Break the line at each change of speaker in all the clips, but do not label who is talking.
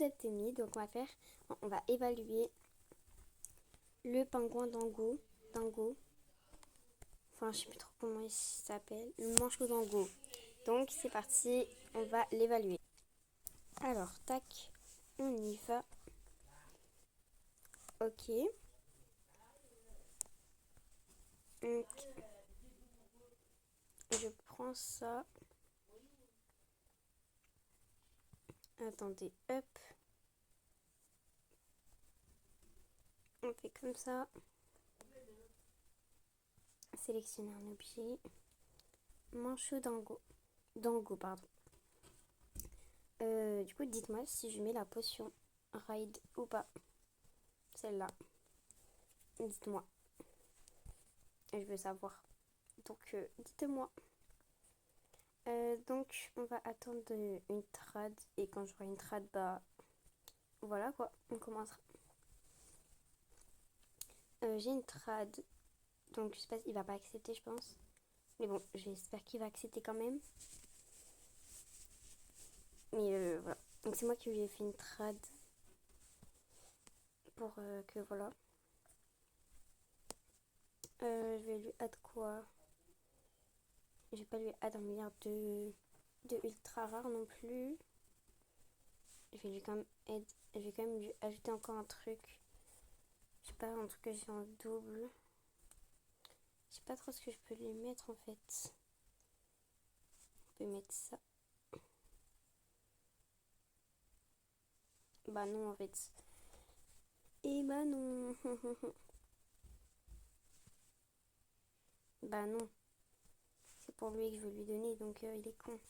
d'Eptemi. Donc on va évaluer le pingouin Dango. Enfin, je sais plus trop comment il s'appelle. Le manchot Dango. Donc c'est parti, on va l'évaluer. Alors, tac, on y va. Ok. Donc, je prends ça. Attendez, hop. On fait comme ça. Sélectionner un objet. Manchot Dango. Dango, pardon. Du coup, dites-moi si je mets la potion Ride ou pas. Celle-là. Dites-moi. Je veux savoir. Donc, dites-moi. Donc, on va attendre une trad. Et quand j'aurai une trad, bah voilà quoi. On commencera. J'ai une trad. Donc, je sais pas s'il va pas accepter, je pense. Mais bon, j'espère qu'il va accepter quand même. Mais voilà. Donc, c'est moi qui lui ai fait une trad. Pour que voilà. Je vais lui add quoi? Je vais pas lui add un milliard de ultra rares non plus. Je vais quand même lui ajouter encore un truc. Je sais pas, un truc que j'ai en double. Je sais pas trop ce que je peux lui mettre en fait. On peut mettre ça. Bah non en fait. Et bah non. Bah non. C'est pour lui que je veux lui donner donc il est con.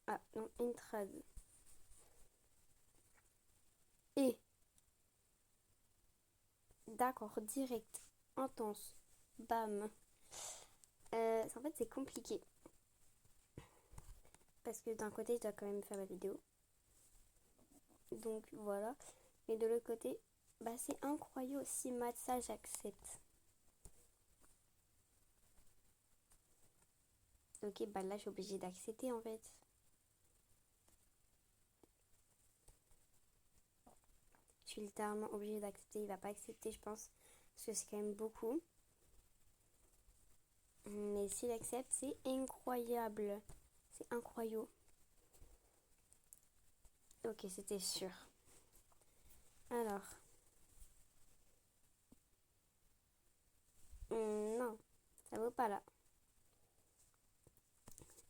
Ah non, une trad. Et d'accord, direct, intense, bam. En fait, c'est compliqué. Parce que d'un côté, je dois quand même faire la vidéo. Donc voilà. Mais de l'autre côté, bah c'est incroyable si Matt ça j'accepte. Ok, bah là, je suis obligée d'accepter en fait. Je suis littéralement obligée d'accepter. Il va pas accepter, je pense. Parce que c'est quand même beaucoup. Mais s'il accepte, c'est incroyable. C'est incroyable. Ok, c'était sûr. Alors. Non, ça vaut pas là.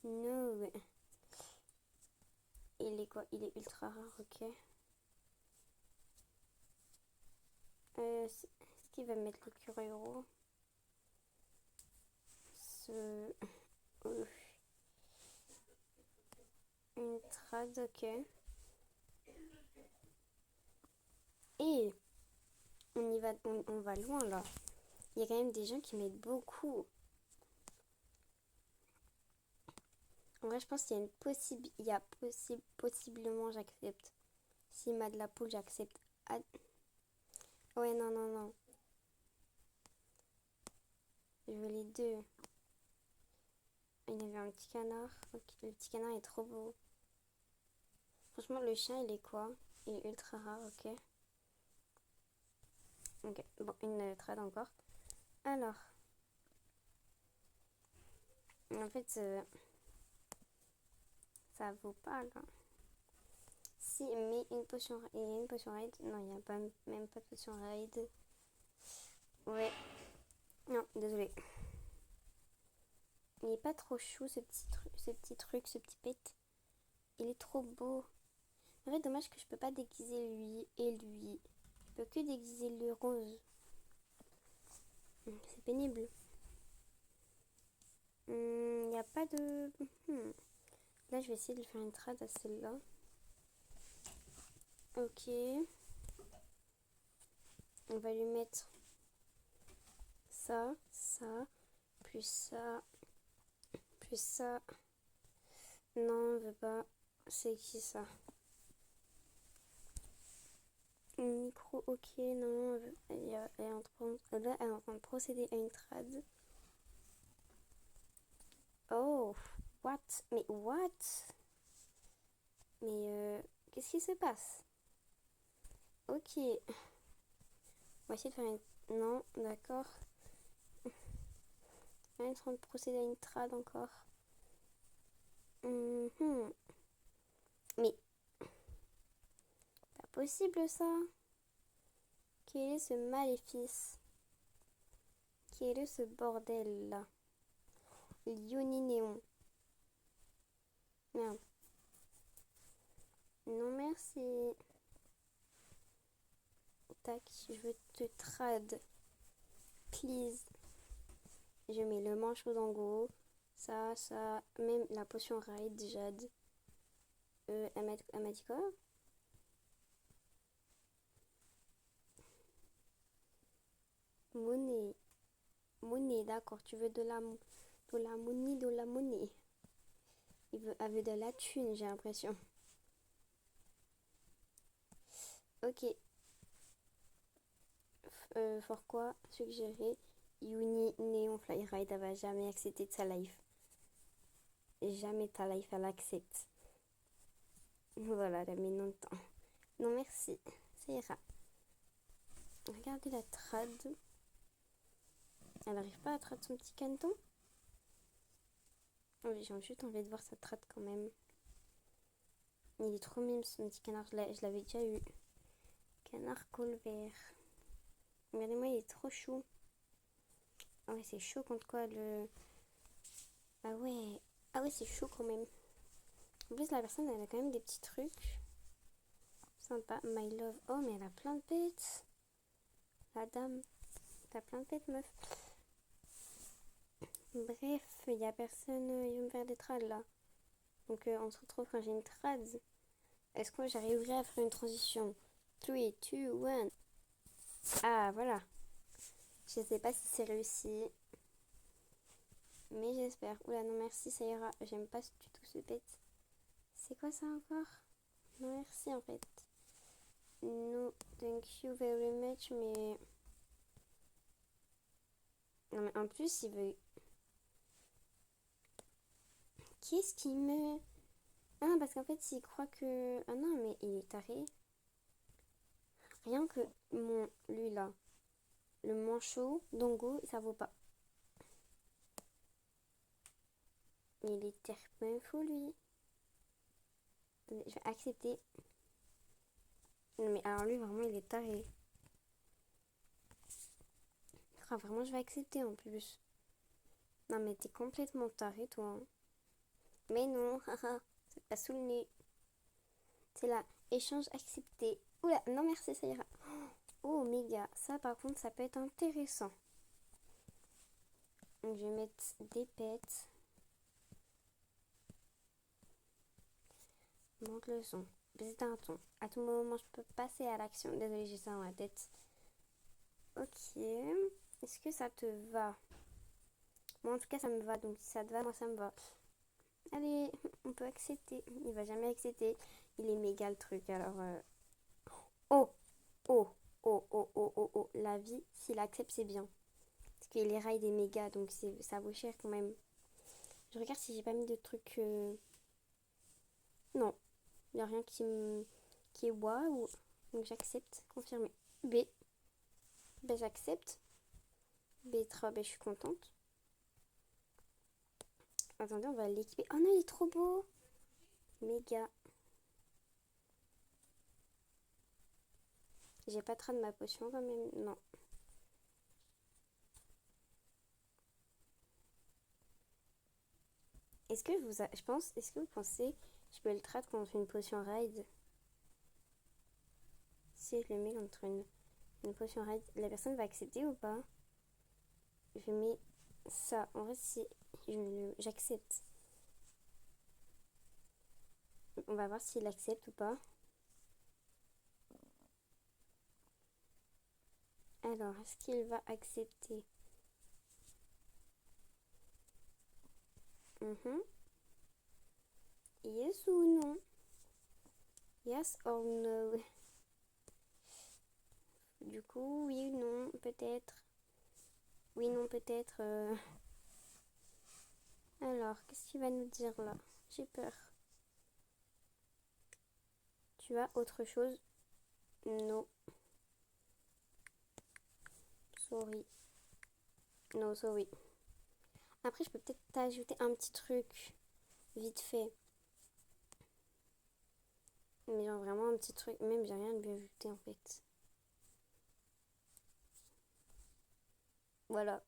No. Il est quoi? Il est ultra rare, ok. Est-ce qu'il va mettre le Curero? Une trad, ok. Et on va loin là. Il y a quand même des gens qui mettent beaucoup. En vrai, je pense qu'il y a possiblement j'accepte. S'il m'a de la poule, j'accepte. Ah, ouais, non, non, non. Je veux les deux. Il y avait un petit canard. Ok, le petit canard est trop beau. Franchement, le chien, il est quoi? Il est ultra rare, ok. Ok, bon, une trade encore. Alors. En fait, ça vaut pas, là. Si, mais une potion... Il y a une potion raid. Non, il n'y a pas, même pas de potion raid. Ouais. Non, désolé. Il est pas trop chou, ce petit pet. Il est trop beau. En fait, dommage que je peux pas déguiser lui et lui. Je peux que déguiser le rose. C'est pénible. Il n'y a pas de... Là, je vais essayer de faire une trad à celle-là. Ok. On va lui mettre ça, plus ça, plus ça. Non, on veut pas. C'est qui ça? Micro, ok, non. Elle est en train de procéder à une trad. Oh, what? Mais what? Mais qu'est-ce qui se passe? Ok. On va essayer de faire une... Non, d'accord. On est en train de procéder à une trad encore. Mhm. Mais, pas possible ça. Quel est ce maléfice? Quel est ce bordel là? Lioni Néon. Merde. Non merci. Tac, je veux te trad. Please. Je mets le manchot d'Ango. Ça, même la potion raid, Jade. Elle m'a dit quoi? Monnaie. Monnaie, d'accord. Tu veux de la monnaie, de la monnaie. Elle veut de la thune, j'ai l'impression. Ok. Pourquoi suggérer Uni Neon Flyride, elle va jamais accepter de sa life. Jamais ta life, elle accepte. Voilà, elle a mis non de temps. Non, merci. Ça ira. Regardez la trad. Elle n'arrive pas à trad son petit caneton. Oh, j'ai juste envie de voir sa trad quand même. Il est trop mime son petit canard. Je l'avais déjà eu. Canard colvert. Regardez-moi, il est trop chou. Ah ouais, c'est chaud contre quoi le... Ah ouais. Ah ouais, c'est chaud quand même. En plus, la personne, elle a quand même des petits trucs. Sympa. My love. Oh, mais elle a plein de pets. La dame. T'as plein de pets, meuf. Bref, il n'y a personne. Il va me faire des trades là. Donc, on se retrouve quand j'ai une trad. Est-ce que j'arriverai à faire une transition? 3, 2, 1. Ah, voilà. Je sais pas si c'est réussi. Mais j'espère. Oula, non, merci, ça ira. J'aime pas du tout ce pet. C'est quoi ça encore? Non, merci en fait. No, thank you very much, mais... Non, mais en plus, il veut... Qu'est-ce qu'il me... Ah, parce qu'en fait, il croit que... Ah non, mais il est taré. Rien que lui, là. Le manchot, Dongo, ça vaut pas. Mais il est terpin fou, lui. Je vais accepter. Non, mais alors lui, vraiment, il est taré. Ah, vraiment, je vais accepter en plus. Non, mais t'es complètement taré, toi. Hein. Mais non, haha, c'est pas sous le nez. C'est là, échange accepté. Oula, non merci, ça ira. Oh, méga, ça par contre, ça peut être intéressant. Donc, je vais mettre des pets. Monte le son. Baisse d'un ton. À tout moment, je peux passer à l'action. Désolée, j'ai ça dans la tête. Ok. Est-ce que ça te va? Moi, en tout cas, ça me va. Donc, si ça te va, moi, ça me va. Allez, on peut accepter. Il va jamais accepter. Il est méga le truc. Alors, oh, oh, oh, oh, oh, oh, oh. La vie, s'il accepte, c'est bien. Parce que les rails des méga, donc ça vaut cher quand même. Je regarde si j'ai pas mis de trucs. Non, il n'y a rien qui est waouh. Donc j'accepte. Confirmé. B. Ben j'accepte. B3, ben je suis contente. Attendez, on va l'équiper. Oh non, il est trop beau. Méga. J'ai pas trop de ma potion quand même. Non. Est-ce que je pense, est-ce que vous pensez, je peux le trade contre une potion raid? Si je le mets contre une potion raid, la personne va accepter ou pas? Je mets ça. En vrai, si j'accepte. On va voir s'il accepte ou pas. Alors, est-ce qu'il va accepter? Yes ou non? Yes or no? Du coup, oui ou non, peut-être. Oui, non, peut-être. Alors, qu'est-ce qu'il va nous dire là? J'ai peur. Tu as autre chose? Non. sorry. No, sorry. Après, je peux peut-être t'ajouter un petit truc vite fait. Mais genre vraiment un petit truc. Même j'ai rien à lui ajouter en fait. Voilà.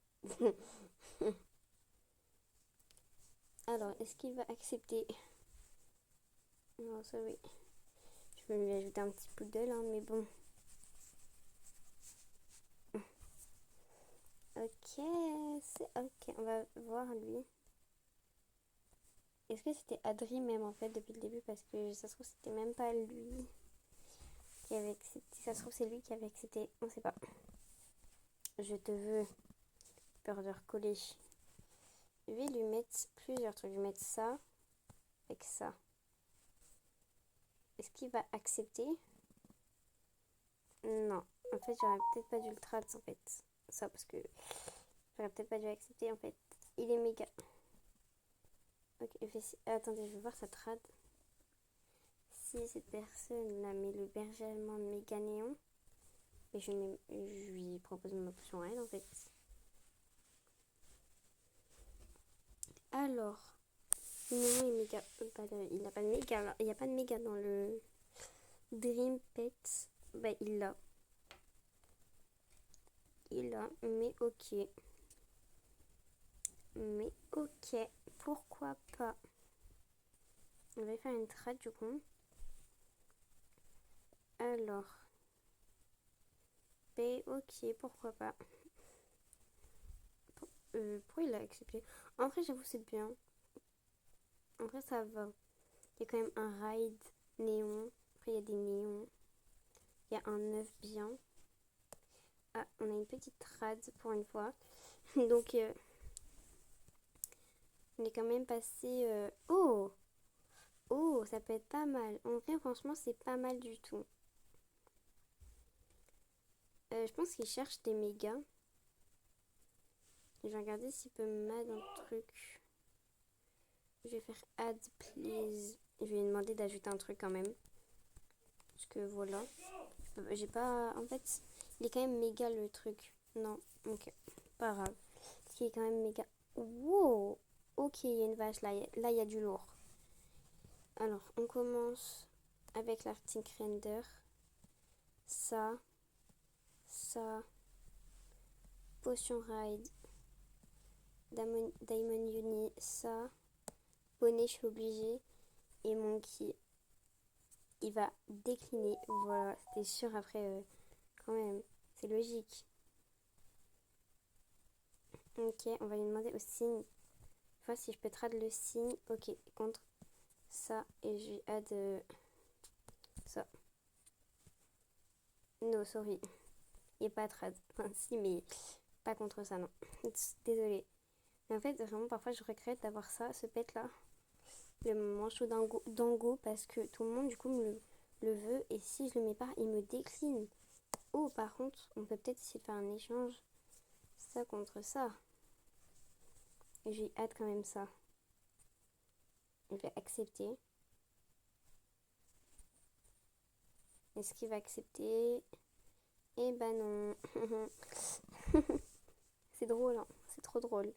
Alors, est-ce qu'il va accepter? Non, sorry. Je peux lui ajouter un petit poodle, hein, mais bon. Ok, c'est ok. On va voir lui. Est-ce que c'était Adri même en fait depuis le début? Parce que ça se trouve c'était même pas lui qui avait accepté. Ça se trouve c'est lui qui avait accepté. On sait pas. Je te veux. Peur de recoller. Je vais lui mettre plusieurs trucs. Je vais mettre ça avec ça. Est-ce qu'il va accepter? Non. En fait, j'aurais peut-être pas dû le trad en fait. Ça parce que j'aurais peut-être pas dû accepter en fait. Il est méga. Ok, attendez, je vais voir sa trad. Si cette personne là met le berger allemand méga néon, et je lui propose ma potion à elle en fait. Alors, néon et méga. Il n'a pas de méga là. Il n'y a pas de méga dans le Dream Pet. Bah, il l'a. Il a, mais ok. Mais ok, pourquoi pas. On va faire une trade du coup. Alors. B, ok, pourquoi pas. Pourquoi il a accepté? En vrai, j'avoue, c'est bien. En vrai, ça va. Il y a quand même un ride néon. Après, il y a des néons. Il y a un œuf bien. Ah, on a une petite trad pour une fois. Donc, on est quand même passé... Oh! Oh, ça peut être pas mal. En vrai, franchement, c'est pas mal du tout. Je pense qu'il cherche des mégas. Je vais regarder s'il peut me mettre un truc. Je vais faire add please. Je vais lui demander d'ajouter un truc quand même. Parce que voilà. J'ai pas... En fait, il est quand même méga le truc. Non, ok. Pas grave. Parce qu'il est quand même méga... Wow! Ok, il y a une vache là. Là, il y a du lourd. Alors, on commence avec l'Arctic Render. Ça. Ça. Potion Ride. Diamond Uni. Ça. Bonnet, je suis obligée. Et Monkey. Il va décliner. Voilà, c'était sûr après, quand même. C'est logique. Ok, on va lui demander au signe. Voir si je peux trad le signe. Ok, contre ça. Et je lui add ça. No, sorry. Il n'est pas trad. Enfin, si, mais pas contre ça, non. Désolée. Mais en fait, vraiment, parfois, je regrette d'avoir ça, ce pet là. Le manchot dango, parce que tout le monde, du coup, le veut. Et si je le mets pas, il me décline. Oh, par contre, on peut peut-être essayer de faire un échange. Ça contre ça. Et je lui add quand même ça. Je vais accepter. Est-ce qu'il va accepter? Eh ben non. C'est drôle, hein. C'est trop drôle.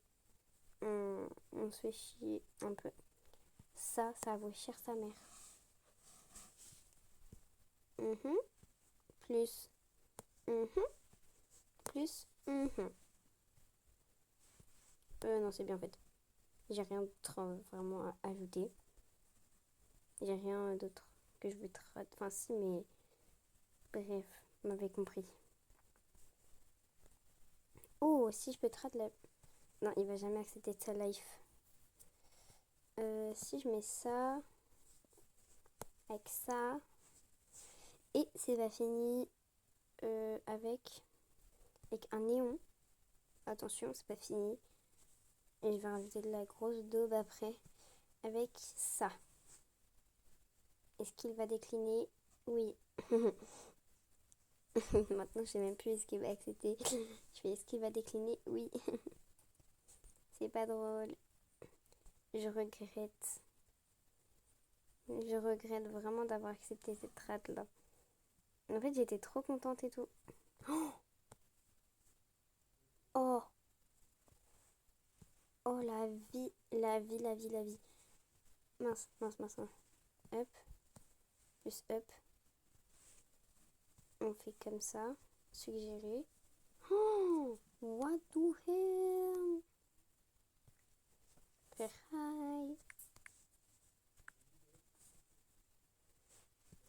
On se fait chier un peu. Ça vaut cher sa mère. Plus. Plus. Non, c'est bien en fait. J'ai rien d'autre vraiment à ajouter. J'ai rien d'autre que je veux trad. Enfin, si, mais bref, vous m'avez compris. Oh, si je peux trad la. Non, il va jamais accepter sa life. Si je mets ça avec ça. Et c'est va finir avec un néon. Attention, c'est pas fini. Et je vais rajouter de la grosse daube après. Avec ça. Est-ce qu'il va décliner? Oui. Maintenant, je sais même plus est-ce qu'il va accepter. Je fais est-ce qu'il va décliner? Oui. C'est pas drôle. Je regrette. Je regrette vraiment d'avoir accepté cette rate là. En fait, j'étais trop contente et tout. Oh, Oh, la vie, la vie, la vie, la vie. Mince, mince, mince, mince. Up, plus up. On fait comme ça. Suggérer. Oh, what the hell? Ferraille.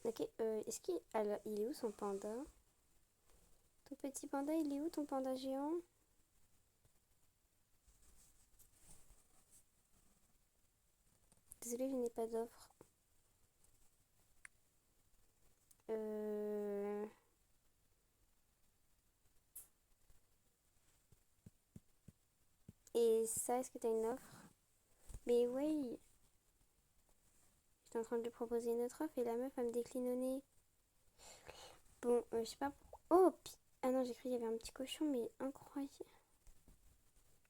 Ok, est-ce qu'il il est où son panda? Ton petit panda, il est où ton panda géant? Désolée, je n'ai pas d'offre. Et ça, est-ce que t'as une offre? Mais oui, j'étais en train de lui proposer une autre offre et la meuf, elle me décline au nez. Bon, je sais pas pourquoi. Oh, ah non, j'ai cru qu'il y avait un petit cochon, mais incroyable.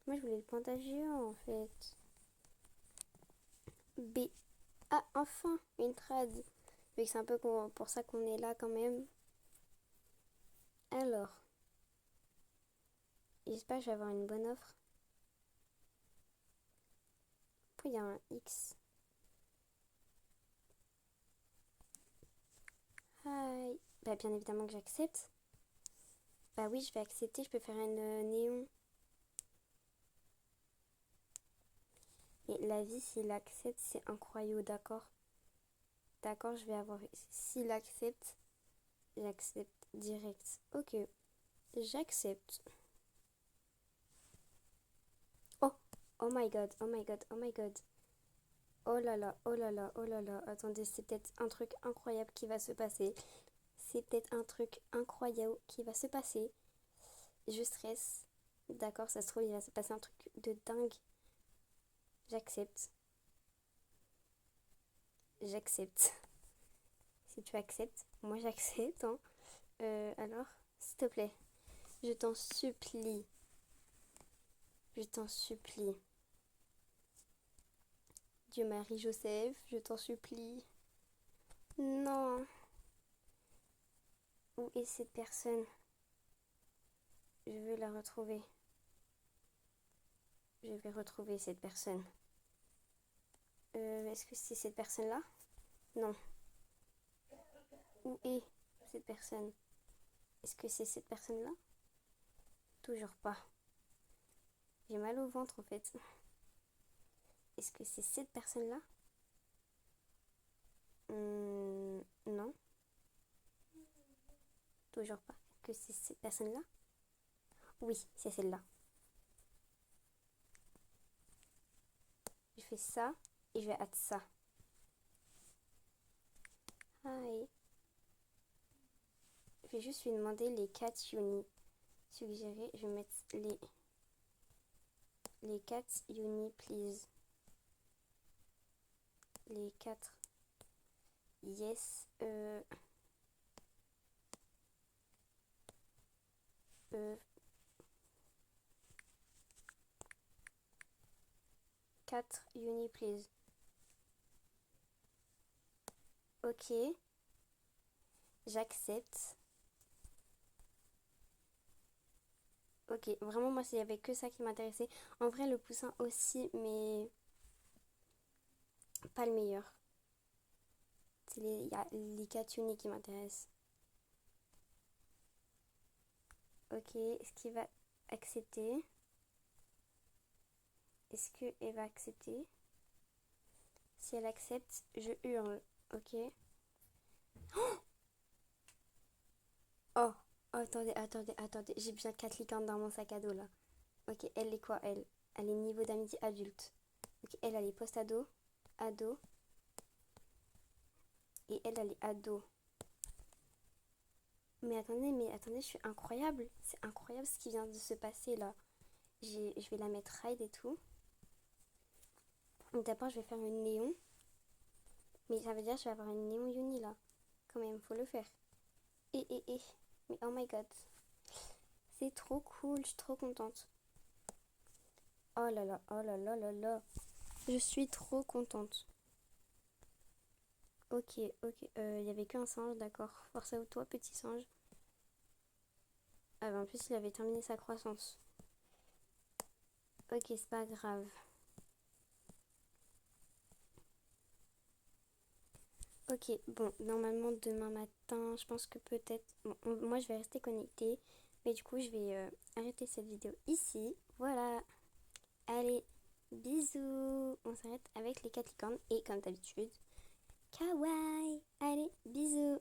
Moi, je voulais le panda géant, en fait. B. Ah, enfin, une trad. Vu que c'est un peu pour ça qu'on est là, quand même. Alors, j'espère que je vais avoir une bonne offre. Pourquoi il y a un X? Hi. Bah, bien évidemment que j'accepte. Bah oui, je vais accepter, je peux faire une néon. Et la vie, s'il accepte, c'est incroyable, d'accord? D'accord, je vais avoir... S'il accepte, j'accepte direct. Ok, j'accepte. Oh, oh my god, oh my god, oh my god. Oh là là, oh là là, oh là là. Attendez, c'est peut-être un truc incroyable qui va se passer. C'est peut-être un truc incroyable qui va se passer. Je stresse. D'accord, ça se trouve, il va se passer un truc de dingue. J'accepte. J'accepte. Si tu acceptes, moi j'accepte. Hein. Alors, s'il te plaît, je t'en supplie. Je t'en supplie. Dieu Marie-Joseph, je t'en supplie. Non. Où est cette personne? Je veux la retrouver. Je vais retrouver cette personne. Est-ce que c'est cette personne-là? Non. Où est cette personne? Est-ce que c'est cette personne-là? Toujours pas. J'ai mal au ventre en fait. Est-ce que c'est cette personne-là? Non. Toujours pas. Que c'est cette personne-là? Oui, c'est celle-là. Je fais ça et je vais hâte ça. Hi. Je vais juste lui demander les 4 unis. Suggérer, je vais mettre les 4 unis, please. Les 4. Yes. 4 unis, please. Ok. J'accepte. Ok, vraiment moi il n'y avait que ça qui m'intéressait. En vrai le poussin aussi, mais pas le meilleur. Il y a les 4 unis qui m'intéressent. Ok, est-ce qu'il va accepter? Est-ce qu'elle va accepter? Si elle accepte, je hurle. Ok. Oh, attendez, attendez, attendez. J'ai bien 4 licornes dans mon sac à dos là. Ok, elle est quoi elle? Elle est niveau d'amitié adulte. Ok, elle est post-ado. Ado. Et elle est ado. Mais attendez, je suis incroyable. C'est incroyable ce qui vient de se passer là. Je vais la mettre ride et tout. D'abord, je vais faire une néon. Mais ça veut dire que je vais avoir une néon uni là. Quand même, faut le faire. Et. Mais oh my god. C'est trop cool, je suis trop contente. Oh là là, oh là là là là. Je suis trop contente. Ok, ok. Il y avait qu'un singe, d'accord. Force à toi, petit singe. Ah bah en plus, il avait terminé sa croissance. Ok, c'est pas grave. Ok, bon, normalement demain matin, je pense que peut-être... Bon, moi je vais rester connectée, mais du coup je vais arrêter cette vidéo ici. Voilà, allez, bisous. On s'arrête avec les 4 licornes et comme d'habitude, kawaii. Allez, bisous.